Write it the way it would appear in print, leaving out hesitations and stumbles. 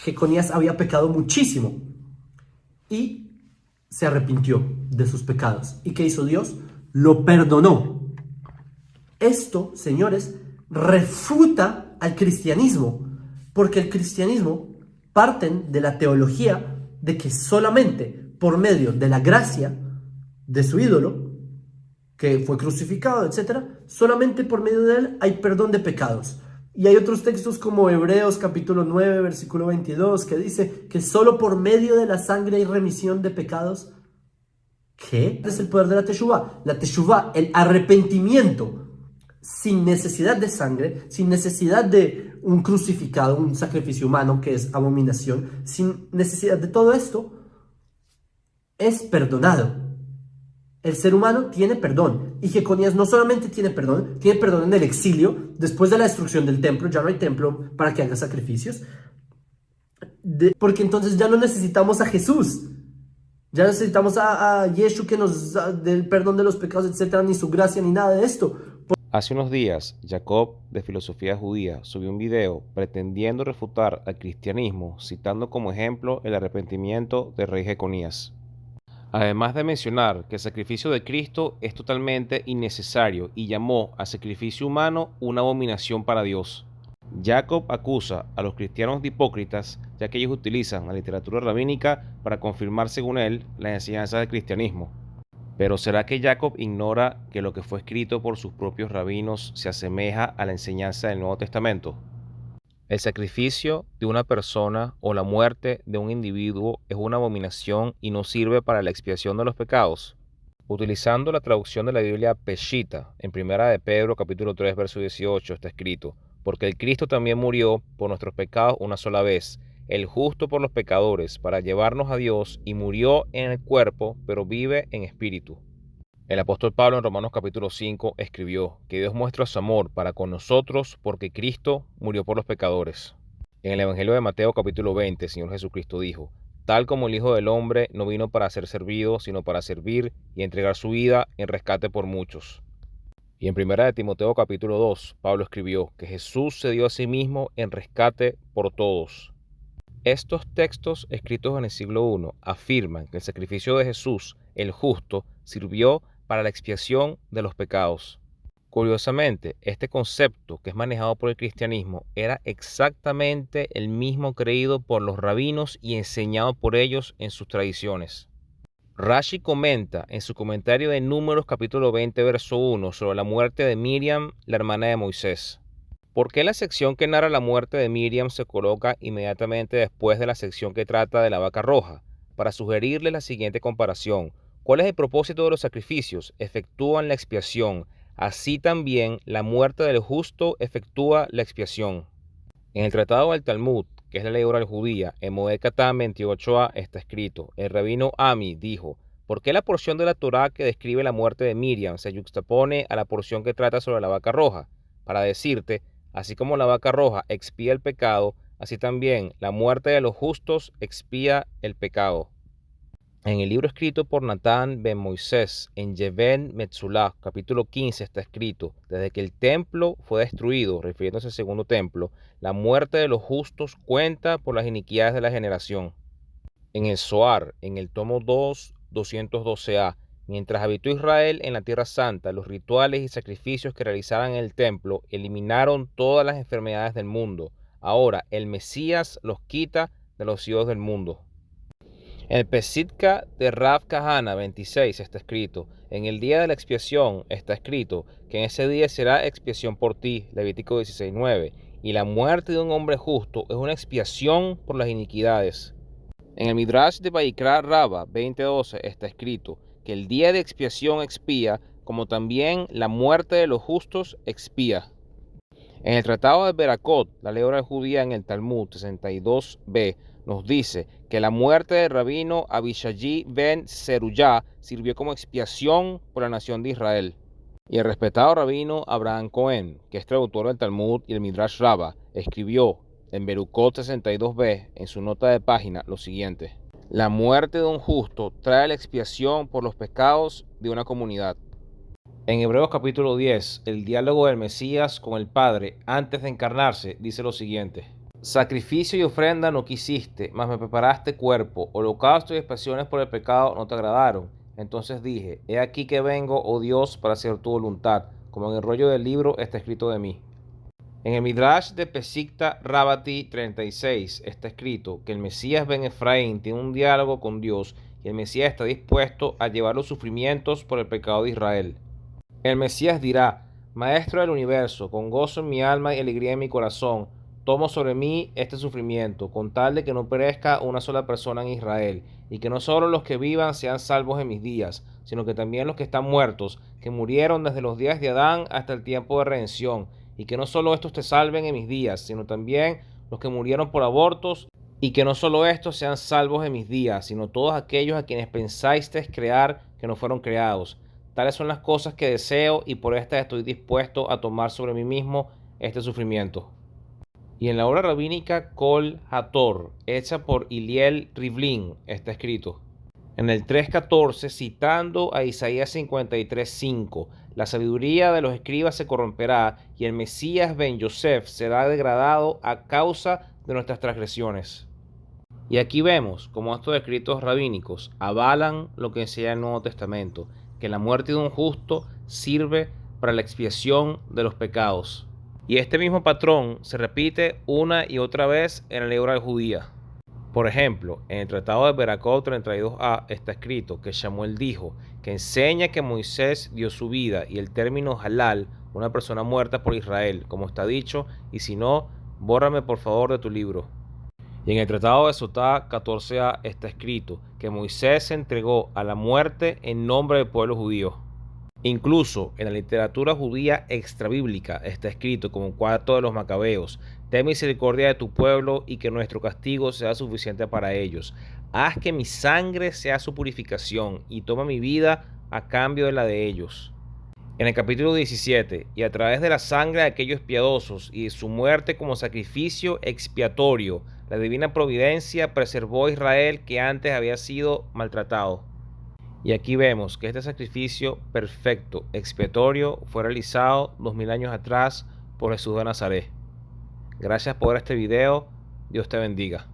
Jeconías había pecado muchísimo y se arrepintió de sus pecados. ¿Y qué hizo Dios? Lo perdonó. Esto, señores, refuta al cristianismo, porque el cristianismo parten de la teología de que solamente por medio de la gracia de su ídolo, que fue crucificado, etcétera, solamente por medio de él hay perdón de pecados. Y hay otros textos como Hebreos capítulo 9, versículo 22, que dice que solo por medio de la sangre hay remisión de pecados. ¿Qué? Es el poder de la teshuvá. La teshuvá, el arrepentimiento, sin necesidad de sangre, sin necesidad de un crucificado, un sacrificio humano que es abominación, sin necesidad de todo esto, es perdonado. El ser humano tiene perdón. Y Jeconías no solamente tiene perdón en el exilio, después de la destrucción del templo, ya no hay templo para que haga sacrificios, porque entonces ya no necesitamos a Jesús, ya necesitamos a Yeshua que nos da el perdón de los pecados, etcétera, ni su gracia, ni nada de esto. Hace unos días, Jacob, de Filosofía Judía, subió un video pretendiendo refutar al cristianismo, citando como ejemplo el arrepentimiento del rey Jeconías. Además de mencionar que el sacrificio de Cristo es totalmente innecesario y llamó al sacrificio humano una abominación para Dios. Jacob acusa a los cristianos de hipócritas, ya que ellos utilizan la literatura rabínica para confirmar, según él, las enseñanzas del cristianismo. Pero ¿será que Jacob ignora que lo que fue escrito por sus propios rabinos se asemeja a la enseñanza del Nuevo Testamento? El sacrificio de una persona o la muerte de un individuo es una abominación y no sirve para la expiación de los pecados. Utilizando la traducción de la Biblia Peshita, en 1 de Pedro capítulo 3 verso 18 está escrito: porque el Cristo también murió por nuestros pecados una sola vez, el justo por los pecadores, para llevarnos a Dios, y murió en el cuerpo, pero vive en espíritu. El apóstol Pablo en Romanos capítulo 5 escribió que Dios muestra su amor para con nosotros porque Cristo murió por los pecadores. En el Evangelio de Mateo capítulo 20, el Señor Jesucristo dijo: tal como el Hijo del Hombre no vino para ser servido, sino para servir y entregar su vida en rescate por muchos. Y en 1 de Timoteo capítulo 2, Pablo escribió que Jesús se dio a sí mismo en rescate por todos. Estos textos escritos en el siglo I afirman que el sacrificio de Jesús, el justo, sirvió para la expiación de los pecados. Curiosamente, este concepto que es manejado por el cristianismo era exactamente el mismo creído por los rabinos y enseñado por ellos en sus tradiciones. Rashi comenta en su comentario de Números capítulo 20 verso 1 sobre la muerte de Miriam, la hermana de Moisés. ¿Por qué la sección que narra la muerte de Miriam se coloca inmediatamente después de la sección que trata de la vaca roja? Para sugerirles la siguiente comparación: ¿cuál es el propósito de los sacrificios? Efectúan la expiación. Así también la muerte del justo efectúa la expiación. En el Tratado del Talmud, que es la ley oral judía, en Moed Katan 28a está escrito: el rabino Ami dijo: ¿por qué la porción de la Torá que describe la muerte de Miriam se yuxtapone a la porción que trata sobre la vaca roja? Para decirte, así como la vaca roja expía el pecado, así también la muerte de los justos expía el pecado. En el libro escrito por Natán ben Moisés, en Yevén Metzulah, capítulo 15, está escrito: desde que el templo fue destruido, refiriéndose al segundo templo, la muerte de los justos cuenta por las iniquidades de la generación. En el Zohar, en el tomo 2, 212a, mientras habitó Israel en la Tierra Santa, los rituales y sacrificios que realizaban en el templo eliminaron todas las enfermedades del mundo. Ahora el Mesías los quita de los hijos del mundo. En el Pesitka de Rav Kahana 26 está escrito: en el día de la expiación está escrito que en ese día será expiación por ti, Levítico 16:9, y la muerte de un hombre justo es una expiación por las iniquidades. En el Midrash de Vaikra Rabba 20:12 está escrito que el día de expiación expía, como también la muerte de los justos expía. En el Tratado de Berakot, la ley oral judía en el Talmud 62b, nos dice que la muerte del rabino Abishai ben Seruyá sirvió como expiación por la nación de Israel. Y el respetado rabino Abraham Cohen, que es traductor del Talmud y el Midrash Rabba, escribió en Berukot 62b, en su nota de página, lo siguiente: la muerte de un justo trae la expiación por los pecados de una comunidad. En Hebreos capítulo 10, el diálogo del Mesías con el Padre antes de encarnarse dice lo siguiente: Sacrificio y ofrenda no quisiste, mas me preparaste cuerpo. Holocausto y expiaciones por el pecado no te agradaron. Entonces dije, he aquí que vengo, oh Dios, para hacer tu voluntad, como en el rollo del libro está escrito de mí. En el Midrash de Pesikta Rabati 36 está escrito que el Mesías Ben Efraín tiene un diálogo con Dios y el Mesías está dispuesto a llevar los sufrimientos por el pecado de Israel. El Mesías dirá, Maestro del universo, con gozo en mi alma y alegría en mi corazón, tomo sobre mí este sufrimiento, con tal de que no perezca una sola persona en Israel, y que no solo los que vivan sean salvos en mis días, sino que también los que están muertos, que murieron desde los días de Adán hasta el tiempo de redención, y que no solo estos te salven en mis días, sino también los que murieron por abortos, y que no solo estos sean salvos en mis días, sino todos aquellos a quienes pensasteis crear que no fueron creados. Tales son las cosas que deseo, y por estas estoy dispuesto a tomar sobre mí mismo este sufrimiento. Y en la obra rabínica Kol Hator, hecha por Iliel Rivlin, está escrito, en el 3.14, citando a Isaías 53.5, la sabiduría de los escribas se corromperá y el Mesías Ben Yosef será degradado a causa de nuestras transgresiones. Y aquí vemos cómo estos escritos rabínicos avalan lo que enseña el Nuevo Testamento, que la muerte de un justo sirve para la expiación de los pecados. Y este mismo patrón se repite una y otra vez en la ley oral judía. Por ejemplo, en el Tratado de Beracot 32a está escrito que Samuel dijo que enseña que Moisés dio su vida y el término halal, una persona muerta por Israel, como está dicho, y si no, bórrame por favor de tu libro. Y en el Tratado de Sotá 14a está escrito que Moisés se entregó a la muerte en nombre del pueblo judío. Incluso en la literatura judía extrabíblica está escrito como cuarto de los Macabeos, ten misericordia de tu pueblo y que nuestro castigo sea suficiente para ellos. Haz que mi sangre sea su purificación y toma mi vida a cambio de la de ellos. En el capítulo 17, y a través de la sangre de aquellos piadosos y de su muerte como sacrificio expiatorio, la divina providencia preservó a Israel que antes había sido maltratado. Y aquí vemos que este sacrificio perfecto, expiatorio, fue realizado 2000 años atrás por Jesús de Nazaret. Gracias por ver este video. Dios te bendiga.